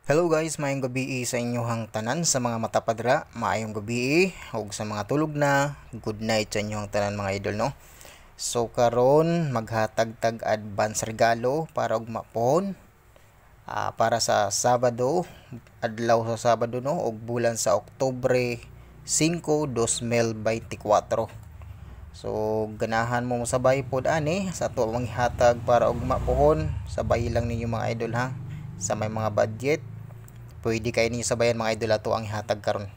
Hello guys, maayong gabi sa inyong tanan sa mga matapadra, maayong gabi ug sa mga tulog na, good night sa inyong tanan mga idol no. So karon maghatag-tag advance regalo para og mapon para sa Sabado, adlaw sa Sabado no ug bulan sa Oktubre 5, 2024. So ganahan mo sabay pod ani sa ato ang hatag para og mapuhon, sabay lang ninyo mga idol ha. Sa may mga budget pwede kayo ninyo sabayan mga idol ato ang hatag karon.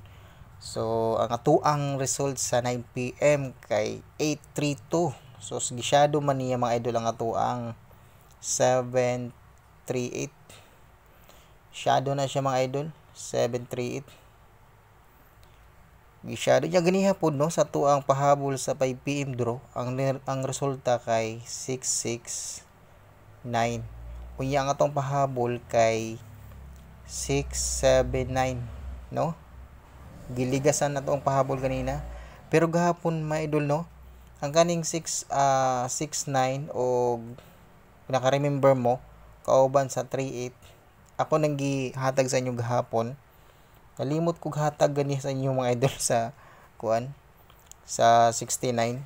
So ang ato ang result sa 9 PM kay 832. So gisyado man niya mga idol ang ato ang 738. Shadow na siya mga idol, 738. Gisyado niya ganiha pod no sa ato ang pahabol sa 5 PM draw. Ang resulta kay 669. Unya ang atong pahabol kay 679 no, giligasan na to ang pahabol kanina pero gahapon mga idol no ang kaning 69 o naka-remember mo kauban sa 38 ako nang gihatag sa inyo gahapon, nalimot ko hatag gani sa inyo mga idol sa kuan sa 69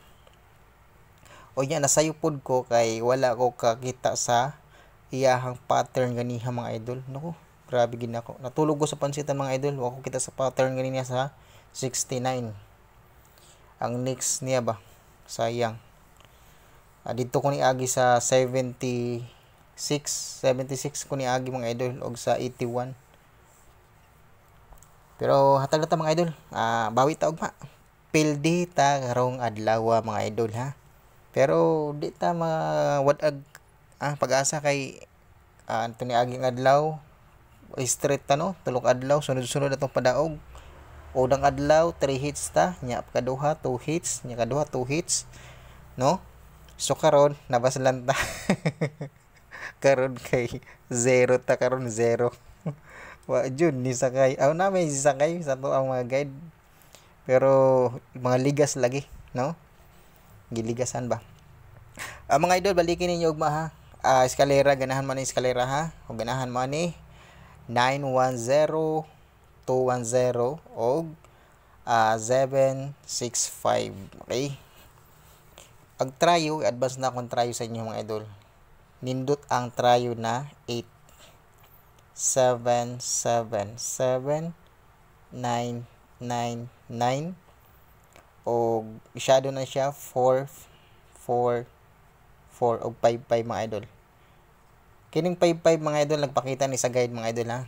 o nya nasayo pod ko kay wala ko kakita sa iyahang pattern ganiha mga idol. Nako, grabe gid nako. Natulog ko sa pansitan mga idol. Wa ko kita sa pattern ganina sa 69. Ang next niya ba? Sayang. Dito ko ni agi sa 76 ko ni agi mga idol og sa 81. Pero hatag na ta mga idol. Bawi ta og ma. Pildi ta karong adlaw mga idol ha. Pero di ta mawadag pag-asa kay anto ni aging adlaw straight ta no, tulok adlaw sunod-sunod atong padaog. Udang adlaw 3 hits ta, nya kaduha 2 hits, nya kaduha 2 hits no. So karon nabaslan ta. Karon kay 0 ta karon 0. Wa jud ni sakay. Na may sakay sa to ang mga guide. Pero mga ligas lagi no. Giligasan ba? Mga idol balikin ninyo ugma ha. Eskalera ganahan man ni eskalera ha. O ganahan man ni 910 210 og 765. Okay? Ang trayo, advance na akong trayo sa inyo mga idol. Nindot ang trayo na 8 7 7 7 9 9 9 og shadow na siya 4 4 4 og 5 5 mga idol. Kining 5-5 mga idol nagpakita ni sa guide mga idol ha.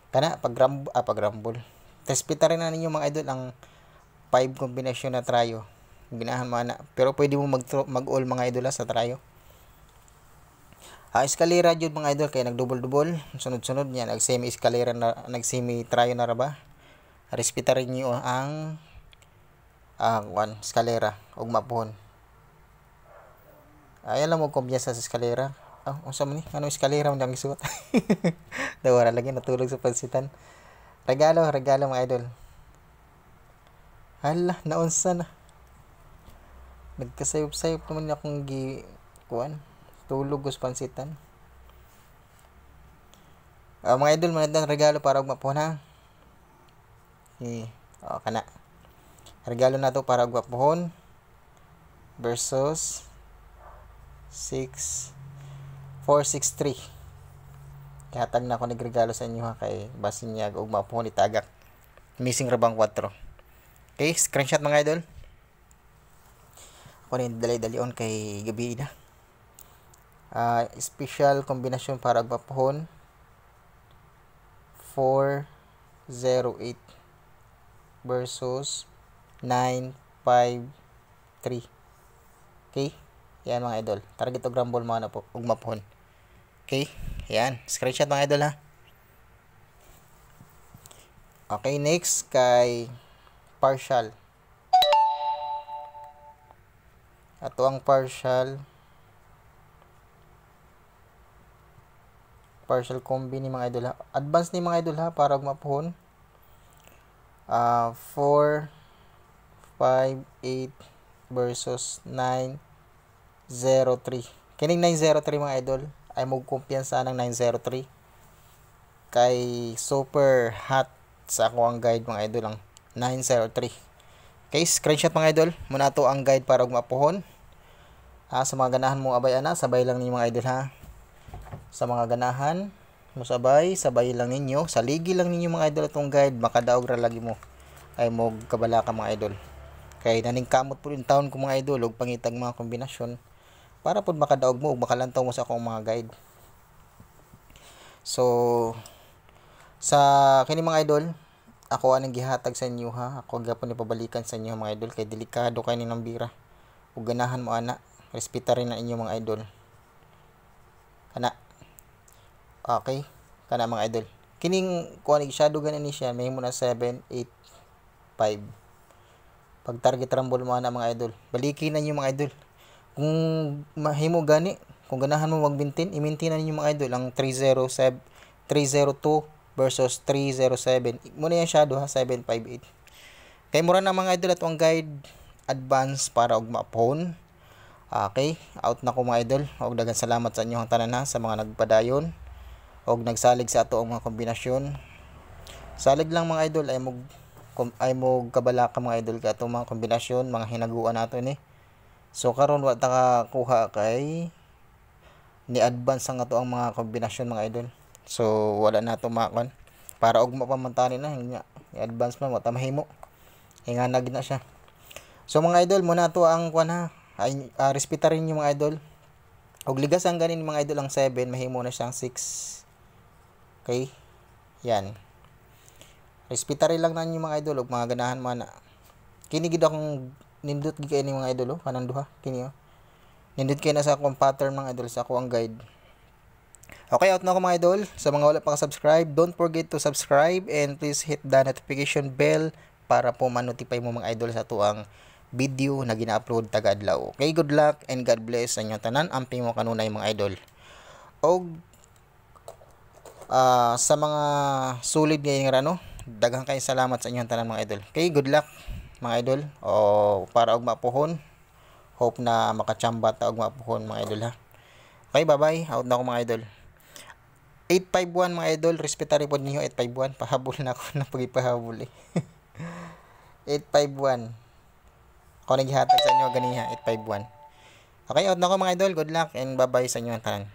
Kana pag-rumble. Tespita rin na ninyo mga idol ang 5 kombinasyon na trayo. Ginahan mo na. Pero pwede mo mag-all mga idol sa trayo. Eskalera jud mga idol kay nagdouble-double. Sunod-sunod niya nag-semi eskalera na nag-semi trayo na ra ba. Respeta rin niyo ang eskalera og mapuhon. Alam mo kumpiyansa sa eskalera. Unsa man ni? Ano eskalera man ang isuot? Dawara lagi natulog sa pansitan. Regalo mga idol. Hala, naunsa na. Nagkasayop-sayop naman akong tulog sa pansitan. Mga idol, manadang regalo para og mapuhon ha. Kana. Regalo na to para og mapuhon versus 463. Ihatag na ako nagregalo sa inyo ha kay basin niya og mapuhon itagak. Missing rabang 4. Okay, screenshot mga idol. Ako rin dali-dalion kay gabi na. Special kombinasyon para og mapuhon 408 versus 953. Okay? Yan mga idol. Target og rumble mo na po ug mapuhon. Okay? Yan. Screenshot mga idol ha. Okay, next kay partial. Ato ang partial combi ni mga idol ha. Advance ni mga idol ha para og mapuhon. 4 5 8 versus 9 03. Kining 903 mga idol ay mo kumpiyansa ng 903 kay super hot sa ako ang guide mga idol ang 903. Okay, screenshot mga idol. Muna to ang guide para mapuhon. Sa mga ganahan mo abay ana, sabay lang ninyo mga idol ha. Sa mga ganahan mo sabay lang ninyo. Sa ligi lang ninyo mga idol itong guide, makadaog ra lagi mo. Ay mo kabala ka mga idol. Kay naningkamot po yung taon ko mga idol og pangitag mga kombinasyon para pod makadaog mo ug makalantaw mo sa akong mga guide. So sa kini mga idol, ako anong gihatag sa inyo ha. Ako gyapon ipabalikan sa inyo mga idol kay delikado kay ni ng bira. Ug ganahan mo ana, respetarin na inyo mga idol. Kana. Okay, kana mga idol. Kining kuan shadow ganin siya, may mo na 7, 8, 5. Pag target rumble mo ana mga idol, balikin na niyo mga idol. Kung mahimo gani, kung ganahan mo mag-maintain, i-maintain na niyo mga idol ang 302 versus 307. Muna yung shadow ha, 758. Kay mura na mga idol ato ang guide advance para og mapon. Okay, out na ko mga idol. Og daghang salamat sa inyo tanan ha, sa mga nagpadayon og nagsalig sa ato ang mga kombinasyon. Salig lang mga idol ay mo kabala ka mga idol ka ato mga kombinasyon, mga hinaguan nato ni. So karon wa ta ka kuha kay ni advance ang ato ang mga kombinasyon mga idol. So wala na to makon para og mapamantanin na nga i-advance man wata mahimo. Hinganag na siya. So mga idol muna to ang kuan ha. Ay respetarin niyo mga idol. Og ligas ang ganin mga idol ang 7 mahimo na siyang 6. Okay? Yan. Respetarin lang na niyo mga idol og mga ganahan mo na. Kini gid akong nindot gid kay ni mga idol kanang duha kini nindot kay na sa akong pattern mga idol sa ako ang guide. Okay, out na ako mga idol. Sa mga wala pa ka-subscribe, don't forget to subscribe and please hit the notification bell para po ma-notify mo mga idol sa tuang video na gina-upload taga-adlaw. Okay, good luck and God bless sa inyo tanan. Amping mo kanunay mga idol. Og sa mga solid ngayong rano, daghang kay salamat sa inyo tanan mga idol. Okay, good luck mga idol. O para og mapuhon. Hope na makachamba ta og mapuhon mga idol ha. Okay, bye-bye. Out na ako mga idol. 851 mga idol, respetary po ninyo 851. Pahabol na ako na pagipahabol eh. 851. Ako naghihatag sa inyo ganiha 851. Okay, out na ako mga idol. Good luck and bye-bye sa inyo tanan.